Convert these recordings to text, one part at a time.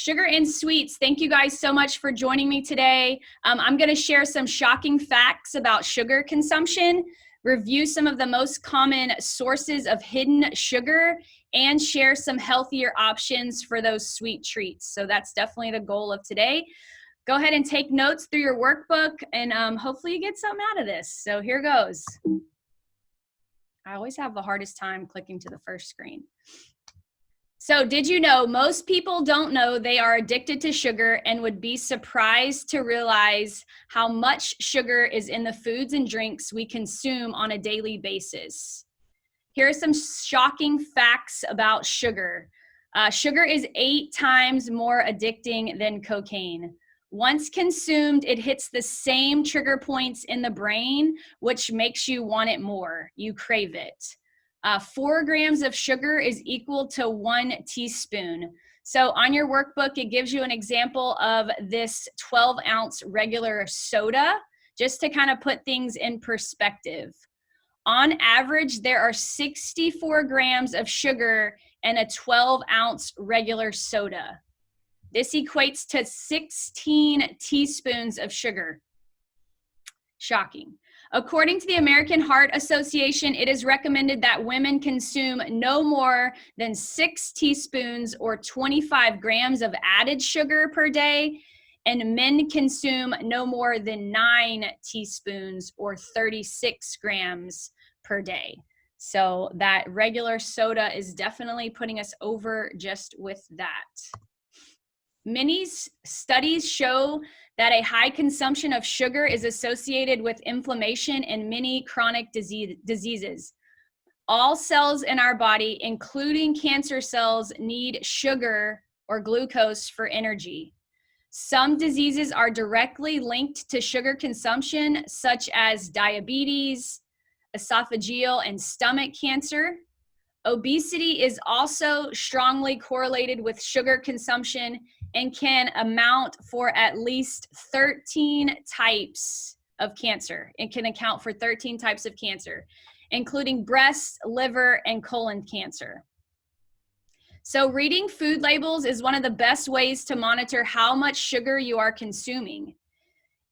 Sugar and sweets, thank you guys so much for joining me today. I'm going to share some shocking facts about sugar consumption, review some of the most common sources of hidden sugar, and share some healthier options for those sweet treats. So that's definitely the goal of today. Go ahead and take notes through your workbook, and hopefully you get something out of this. So here goes. I always have the hardest time clicking to the first screen. So did you know most people don't know they are addicted to sugar and would be surprised to realize how much sugar is in the foods and drinks we consume on a daily basis? Here are some shocking facts about sugar. Sugar is 8 times more addicting than cocaine. Once consumed, it hits the same trigger points in the brain, which makes you want it more. You crave it. 4 grams of sugar is equal to 1 teaspoon. So on your workbook, it gives you an example of this 12-ounce regular soda, just to kind of put things in perspective. On average, there are 64 grams of sugar in a 12-ounce regular soda. This equates to 16 teaspoons of sugar. Shocking. According to the American Heart Association, it is recommended that women consume no more than 6 teaspoons or 25 grams of added sugar per day, and men consume no more than 9 teaspoons or 36 grams per day. So that regular soda is definitely putting us over just with that. Many studies show that a high consumption of sugar is associated with inflammation and many chronic diseases. All cells in our body, including cancer cells, need sugar or glucose for energy. Some diseases are directly linked to sugar consumption, such as diabetes, esophageal and stomach cancer. Obesity is also strongly correlated with sugar consumption and can amount for at least 13 types of cancer. It can account for 13 types of cancer, including breast, liver, and colon cancer. So reading food labels is one of the best ways to monitor how much sugar you are consuming.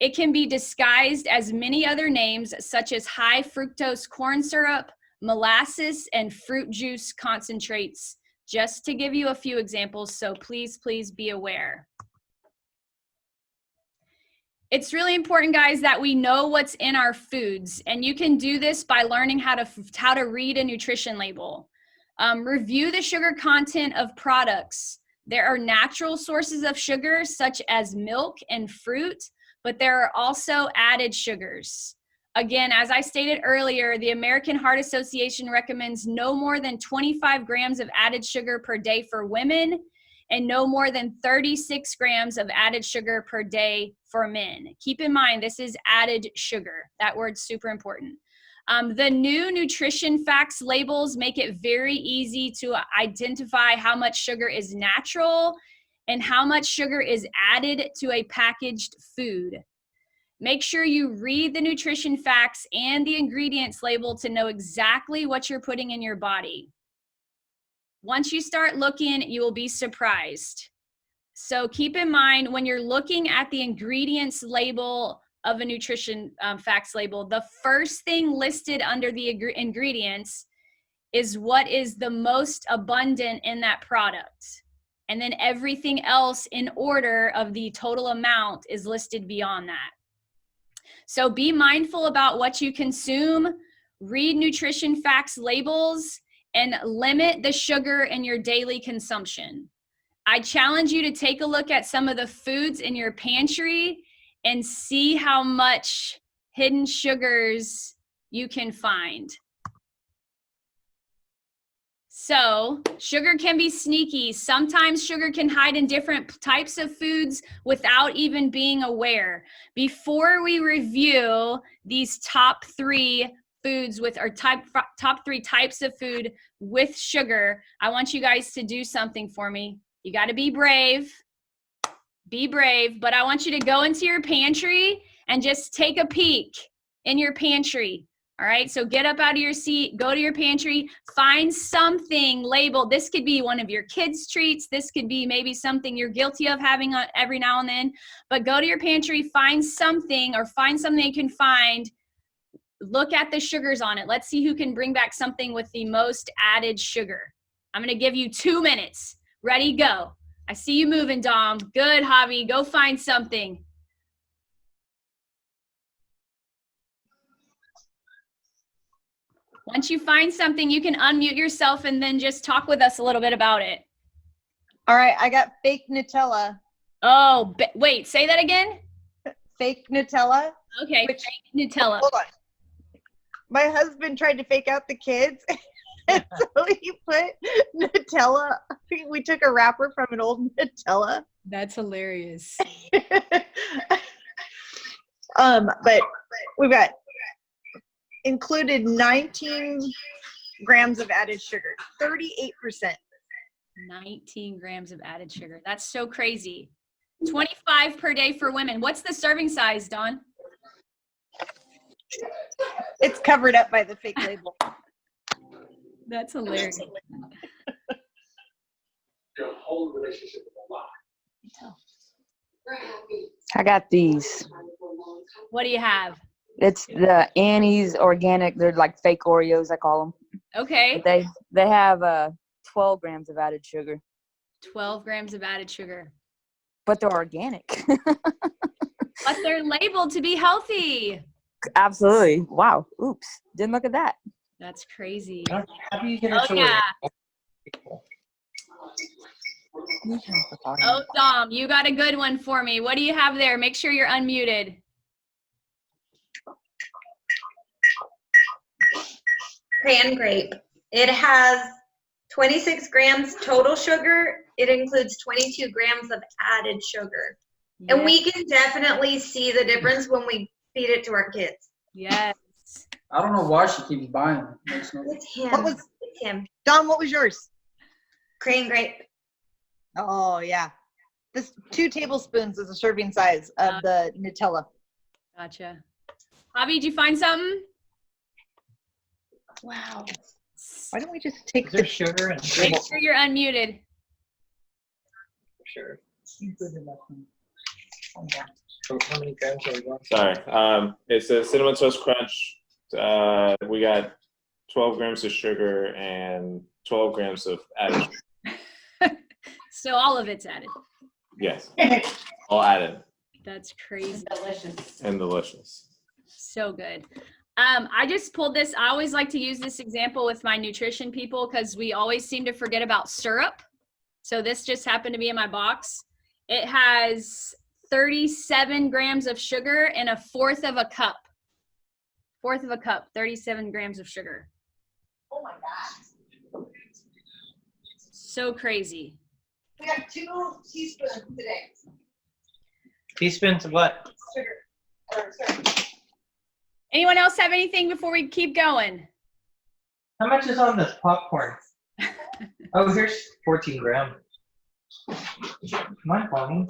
It can be disguised as many other names, such as high fructose corn syrup, molasses, and fruit juice concentrates, just to give you a few examples, so please be aware. It's really important, guys, that we know what's in our foods, and you can do this by learning how to read a nutrition label. Review the sugar content of products. There are natural sources of sugar, such as milk and fruit, but there are also added sugars. Again, as I stated earlier, the American Heart Association recommends no more than 25 grams of added sugar per day for women and no more than 36 grams of added sugar per day for men. Keep in mind, this is added sugar. That word's super important. The new nutrition facts labels make it very easy to identify how much sugar is natural and how much sugar is added to a packaged food. Make sure you read the nutrition facts and the ingredients label to know exactly what you're putting in your body. Once you start looking, you will be surprised. So keep in mind, when you're looking at the ingredients label of a nutrition facts label, the first thing listed under the ingredients is what is the most abundant in that product. And then everything else in order of the total amount is listed beyond that. So be mindful about what you consume, read nutrition facts labels, and limit the sugar in your daily consumption. I challenge you to take a look at some of the foods in your pantry and see how much hidden sugars you can find. So sugar can be sneaky. Sometimes sugar can hide in different types of foods without even being aware. Before we review these top 3 foods with our top 3 types of food with sugar, I want you guys to do something for me. You got to be brave. Be brave, but I want you to go into your pantry and just take a peek in your pantry. All right, so get up out of your seat, go to your pantry, find something labeled. This could be one of your kids' treats. This could be maybe something you're guilty of having every now and then. But go to your pantry, find something, or find something you can find. Look at the sugars on it. Let's see who can bring back something with the most added sugar. I'm going to give you 2 minutes. Ready, go. I see you moving, Dom. Good, Javi. Go find something. Once you find something, you can unmute yourself and then just talk with us a little bit about it. All right, I got fake Nutella. Oh, wait, say that again? Fake Nutella. Okay, fake Nutella. Hold on. My husband tried to fake out the kids, and so he put Nutella. We took a wrapper from an old Nutella. That's hilarious. But we've got included 19 grams of added sugar, 38%. 19 grams of added sugar. That's so crazy. 25 per day for women. What's the serving size, Dawn? It's covered up by the fake label. That's hilarious. Your whole relationship with Allah. I got these. What do you have? It's the Annie's organic. They're like fake Oreos, I call them. Okay. But they have 12 grams of added sugar. 12 grams of added sugar. But they're organic. But they're labeled to be healthy. Absolutely. Wow. Oops. Didn't look at that. That's crazy. How do you get Oh, yeah. Oh, Dom, you got a good one for me. What do you have there? Make sure you're unmuted. Cran grape. It has 26 grams total sugar. It includes 22 grams of added sugar. Yeah. And we can definitely see the difference when we feed it to our kids. Yes. I don't know why she keeps buying them. It's him. It's him. Don, what was yours? Cran grape. Oh, yeah. This 2 tablespoons is a serving size of the Nutella. Gotcha. Javi, did you find something? Wow. Why don't we just take Is there the sugar and Make sure you're unmuted. sugar? So how many grams are we going? Sorry. It's a Cinnamon Toast Crunch. We got 12 grams of sugar and 12 grams of added sugar. So all of it's added. Yes. All added That's crazy. and delicious. So good. I just pulled this. I always like to use this example with my nutrition people because we always seem to forget about syrup. So this just happened to be in my box. It has 37 grams of sugar and a fourth of a cup. 37 grams of sugar. Oh my gosh. So crazy. We got 2 teaspoons today. Teaspoons of what? Sugar. Anyone else have anything before we keep going? How much is on this popcorn? Oh, here's 14 grams. Come on, Bonnie.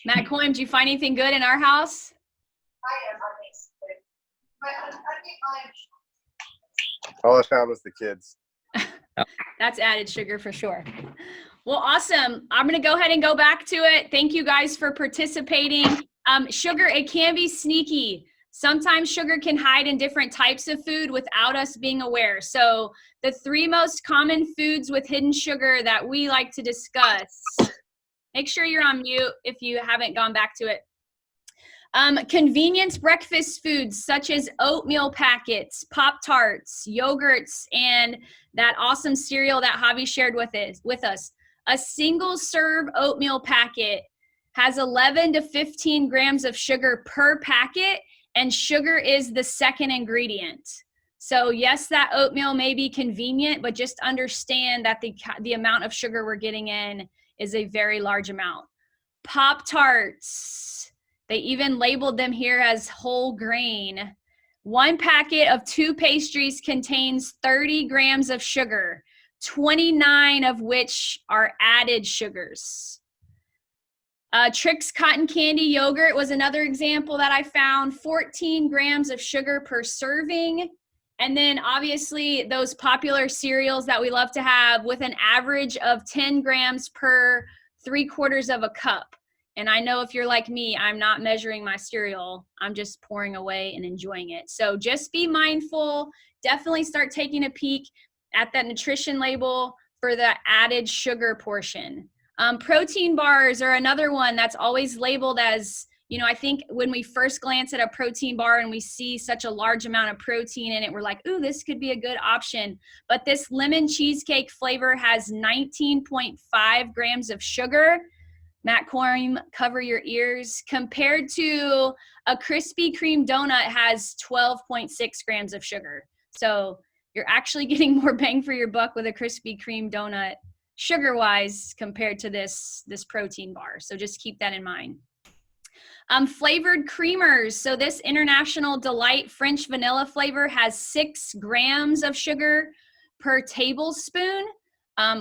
Matt Coyne, did you find anything good in our house? All I found was the kids. That's added sugar for sure. Well, awesome. I'm going to go ahead and go back to it. Thank you guys for participating. Sugar, it can be sneaky. Sometimes sugar can hide in different types of food without us being aware. So the 3 most common foods with hidden sugar that we like to discuss. Make sure you're on mute if you haven't gone back to it. Convenience breakfast foods such as oatmeal packets, Pop-Tarts, yogurts, and that awesome cereal that Javi shared with us. A single serve oatmeal packet has 11 to 15 grams of sugar per packet, and sugar is the second ingredient. So yes, that oatmeal may be convenient, but just understand that the amount of sugar we're getting in is a very large amount. Pop-Tarts, they even labeled them here as whole grain. 1 packet of 2 pastries contains 30 grams of sugar, 29 of which are added sugars. Trix Cotton Candy Yogurt was another example that I found. 14 grams of sugar per serving. And then obviously those popular cereals that we love to have with an average of 10 grams per 3/4 of a cup. And I know if you're like me, I'm not measuring my cereal. I'm just pouring away and enjoying it. So just be mindful. Definitely start taking a peek at that nutrition label for the added sugar portion. Protein bars are another one that's always labeled as, you know, I think when we first glance at a protein bar and we see such a large amount of protein in it, we're like, ooh, this could be a good option. But this lemon cheesecake flavor has 19.5 grams of sugar. Matt Corm, cover your ears. Compared to a Krispy Kreme donut has 12.6 grams of sugar. So you're actually getting more bang for your buck with a Krispy Kreme donut sugar-wise compared to this protein bar. So just keep that in mind. Flavored creamers. So this International Delight French vanilla flavor has 6 grams of sugar per tablespoon,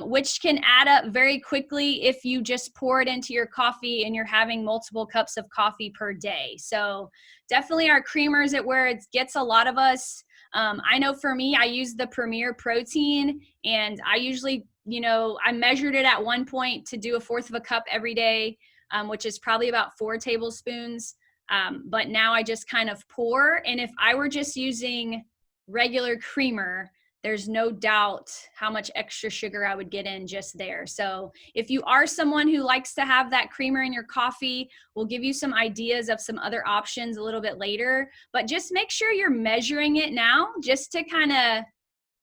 which can add up very quickly if you just pour it into your coffee and you're having multiple cups of coffee per day. So definitely our creamers at where it gets a lot of us. I know for me, I use the Premier Protein, and I usually, you know, I measured it at one point to do 1/4 of a cup every day, which is probably about 4 tablespoons. But now I just kind of pour. And if I were just using regular creamer, there's no doubt how much extra sugar I would get in just there. So if you are someone who likes to have that creamer in your coffee, we'll give you some ideas of some other options a little bit later. But just make sure you're measuring it now, just to kind of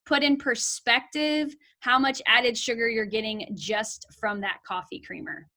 put in perspective how much added sugar you're getting just from that coffee creamer.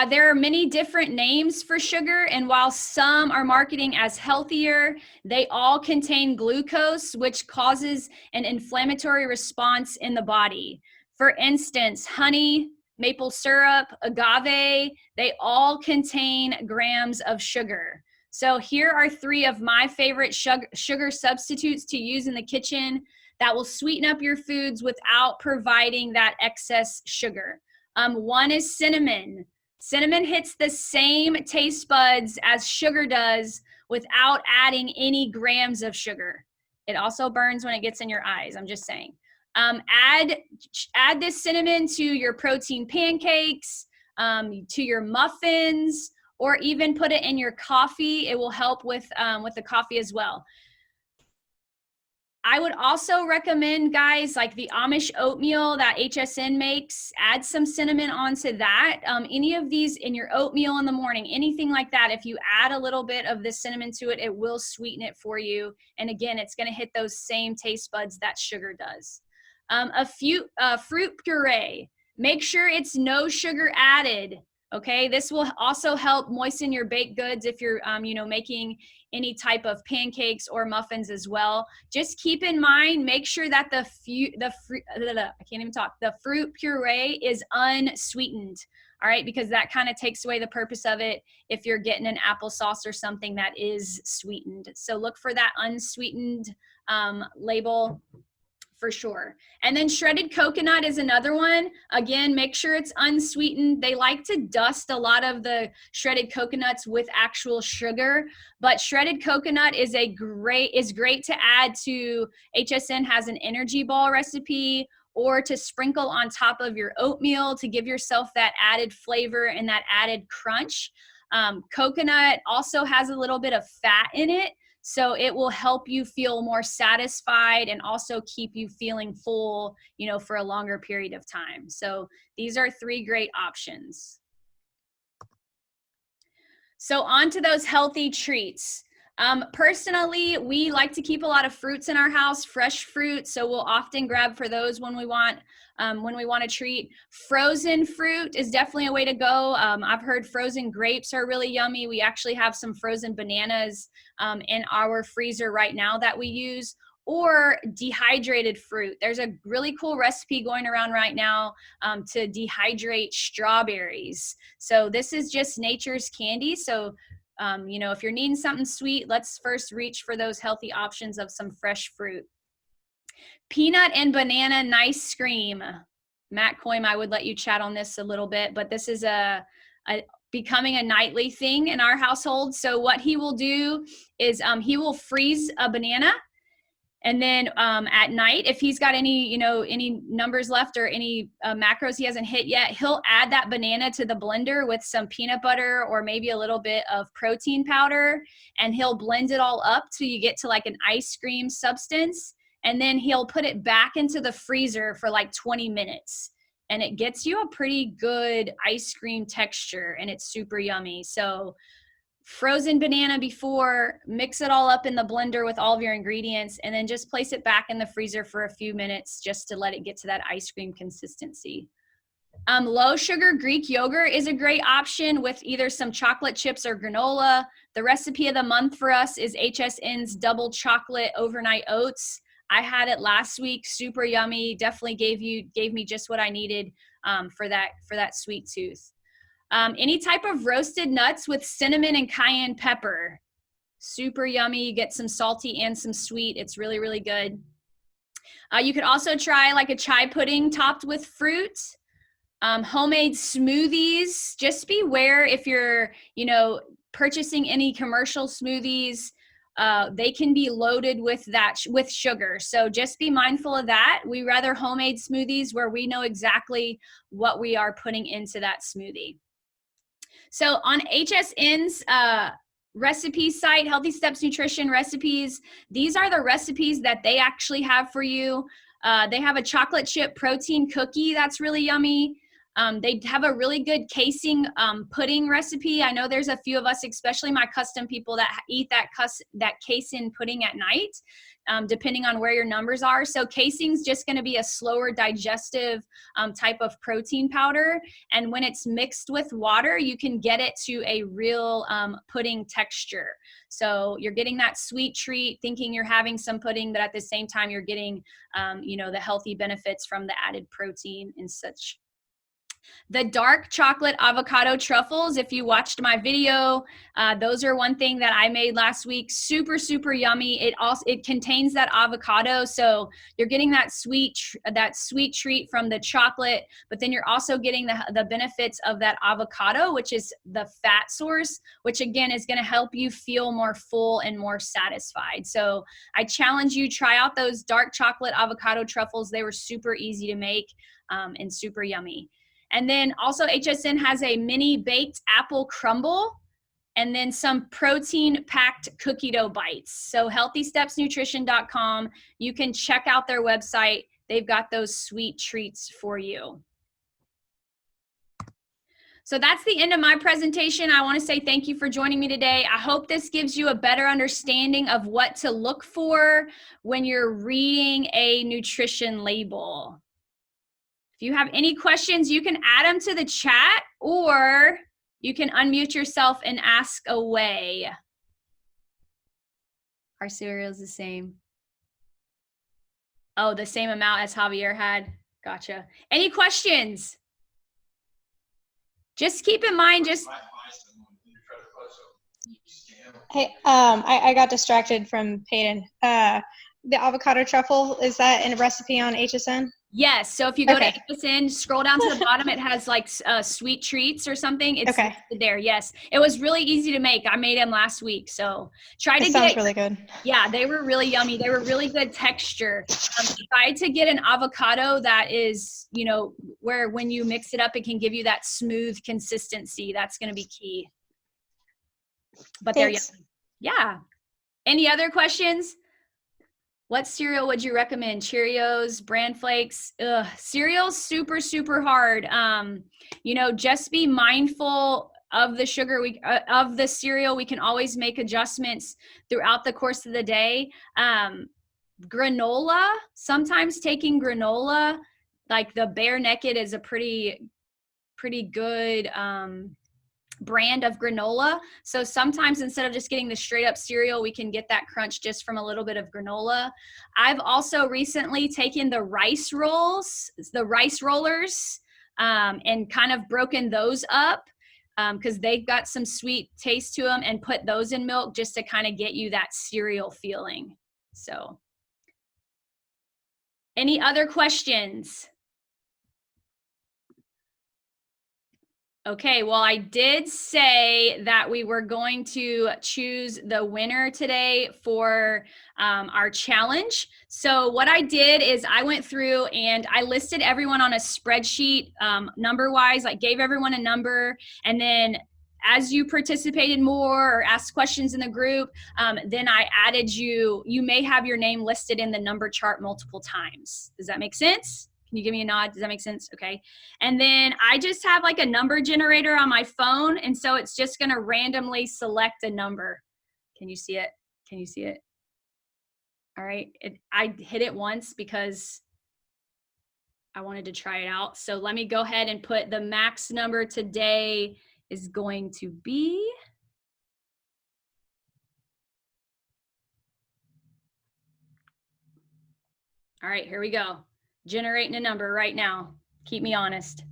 There are many different names for sugar, and while some are marketing as healthier, they all contain glucose, which causes an inflammatory response in the body. For instance, honey, maple syrup, agave, they all contain grams of sugar. So here are 3 of my favorite sugar substitutes to use in the kitchen that will sweeten up your foods without providing that excess sugar. One is cinnamon. Cinnamon hits the same taste buds as sugar does without adding any grams of sugar. It also burns when it gets in your eyes, I'm just saying. Add this cinnamon to your protein pancakes, to your muffins, or even put it in your coffee. It will help with the coffee as well. I would also recommend, guys, like the Amish oatmeal that HSN makes, add some cinnamon onto that. Any of these in your oatmeal in the morning, anything like that, if you add a little bit of this cinnamon to it, it will sweeten it for you. And again, it's going to hit those same taste buds that sugar does. Fruit puree. Make sure it's no sugar added. Okay, this will also help moisten your baked goods if you're, making any type of pancakes or muffins as well. Just keep in mind, make sure that the fruit puree is unsweetened. All right, because that kind of takes away the purpose of it if you're getting an applesauce or something that is sweetened. So look for that unsweetened label for sure. And then shredded coconut is another one. Again, make sure it's unsweetened. They like to dust a lot of the shredded coconuts with actual sugar, but shredded coconut is great to add to. HSN has an energy ball recipe, or to sprinkle on top of your oatmeal to give yourself that added flavor and that added crunch. Coconut also has a little bit of fat in it, so it will help you feel more satisfied and also keep you feeling full, for a longer period of time. So these are 3 great options. So on to those healthy treats. Personally, we like to keep a lot of fruits in our house, fresh fruit. So we'll often grab for those when we want a treat. Frozen fruit is definitely a way to go. I've heard frozen grapes are really yummy. We actually have some frozen bananas in our freezer right now that we use, or dehydrated fruit. There's a really cool recipe going around right now to dehydrate strawberries. So this is just nature's candy. So if you're needing something sweet, let's first reach for those healthy options of some fresh fruit. Peanut and banana nice cream. Matt Coim, I would let you chat on this a little bit, but this is a becoming a nightly thing in our household. So what he will do is he will freeze a banana. And then at night, if he's got any, any numbers left or any macros he hasn't hit yet, he'll add that banana to the blender with some peanut butter or maybe a little bit of protein powder. And he'll blend it all up till you get to like an ice cream substance. And then he'll put it back into the freezer for like 20 minutes. And it gets you a pretty good ice cream texture, and it's super yummy. So frozen banana before, mix it all up in the blender with all of your ingredients, and then just place it back in the freezer for a few minutes just to let it get to that ice cream consistency. Low sugar Greek yogurt is a great option with either some chocolate chips or granola. The recipe of the month for us is HSN's double chocolate overnight oats. I had it last week, super yummy. Definitely gave me just what I needed for that sweet tooth. Any type of roasted nuts with cinnamon and cayenne pepper, super yummy. You get some salty and some sweet. It's really, really good. You could also try like a chai pudding topped with fruit. Homemade smoothies. Just beware if you're, purchasing any commercial smoothies. They can be loaded with sugar. So just be mindful of that. We rather homemade smoothies where we know exactly what we are putting into that smoothie. So on HSN's recipe site, Healthy Steps Nutrition Recipes, these are the recipes that they actually have for you. They have a chocolate chip protein cookie that's really yummy. They have a really good casing pudding recipe. I know there's a few of us, especially my custom people, that eat that casein pudding at night, depending on where your numbers are. So casing's just going to be a slower digestive type of protein powder. And when it's mixed with water, you can get it to a real pudding texture. So you're getting that sweet treat, thinking you're having some pudding, but at the same time, you're getting, the healthy benefits from the added protein and such. The dark chocolate avocado truffles, if you watched my video, those are one thing that I made last week. Super, super yummy. It contains that avocado, so you're getting that sweet treat from the chocolate, but then you're also getting the benefits of that avocado, which is the fat source, which again is going to help you feel more full and more satisfied. So I challenge you, try out those dark chocolate avocado truffles. They were super easy to make and super yummy. And then also HSN has a mini baked apple crumble and then some protein packed cookie dough bites. So healthystepsnutrition.com. You can check out their website. They've got those sweet treats for you. So that's the end of my presentation. I want to say thank you for joining me today. I hope this gives you a better understanding of what to look for when you're reading a nutrition label. If you have any questions, you can add them to the chat or you can unmute yourself and ask away. Our cereal is the same. Oh, the same amount as Javier had. Gotcha. Any questions? Just keep in mind, Hey, I got distracted from Peyton. The avocado truffle, is that in a recipe on HSN? Yes. So if you go Okay. to HSN, scroll down to the bottom, it has like sweet treats or something. It's Okay. there. Yes. It was really easy to make. I made them last week. So try to It sounds get, really good. yeah, they were really yummy. They were really good texture. Try to get an avocado that is, where when you mix it up, it can give you that smooth consistency. That's going to be key. But they're Thanks. yummy. Yeah. Any other questions? What cereal would you recommend? Cheerios, Bran Flakes? Ugh, cereal's super, super hard. Just be mindful of the sugar of the cereal. We can always make adjustments throughout the course of the day. Granola, sometimes taking granola, like the Bare Naked is a pretty good brand of granola. So sometimes instead of just getting the straight up cereal, we can get that crunch just from a little bit of granola. I've also recently taken the rice rollers, and kind of broken those up because they've got some sweet taste to them, and put those in milk just to kind of get you that cereal feeling. So any other questions? Okay, well, I did say that we were going to choose the winner today for our challenge. So what I did is I went through and I listed everyone on a spreadsheet number-wise, like gave everyone a number, and then as you participated more or asked questions in the group, then I added you may have your name listed in the number chart multiple times. Does that make sense? Can you give me a nod? Does that make sense? Okay. And then I just have like a number generator on my phone. And so it's just going to randomly select a number. Can you see it? Can you see it? All right. I hit it once because I wanted to try it out. So let me go ahead and put the max number today is going to be all right, here we go. Generating a number right now. Keep me honest.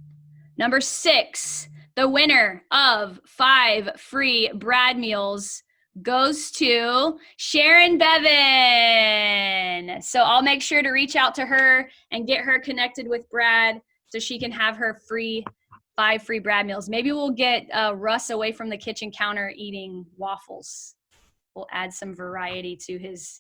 Number 6, the winner of 5 free Brad meals goes to Sharon Bevan. So I'll make sure to reach out to her and get her connected with Brad so she can have her 5 free Brad meals. Maybe we'll get Russ away from the kitchen counter eating waffles. We'll add some variety to his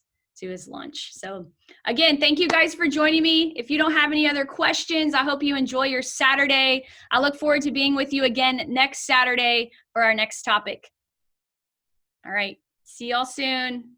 lunch. So again, thank you guys for joining me. If you don't have any other questions, I hope you enjoy your Saturday. I look forward to being with you again next Saturday for our next topic. All right. See y'all soon.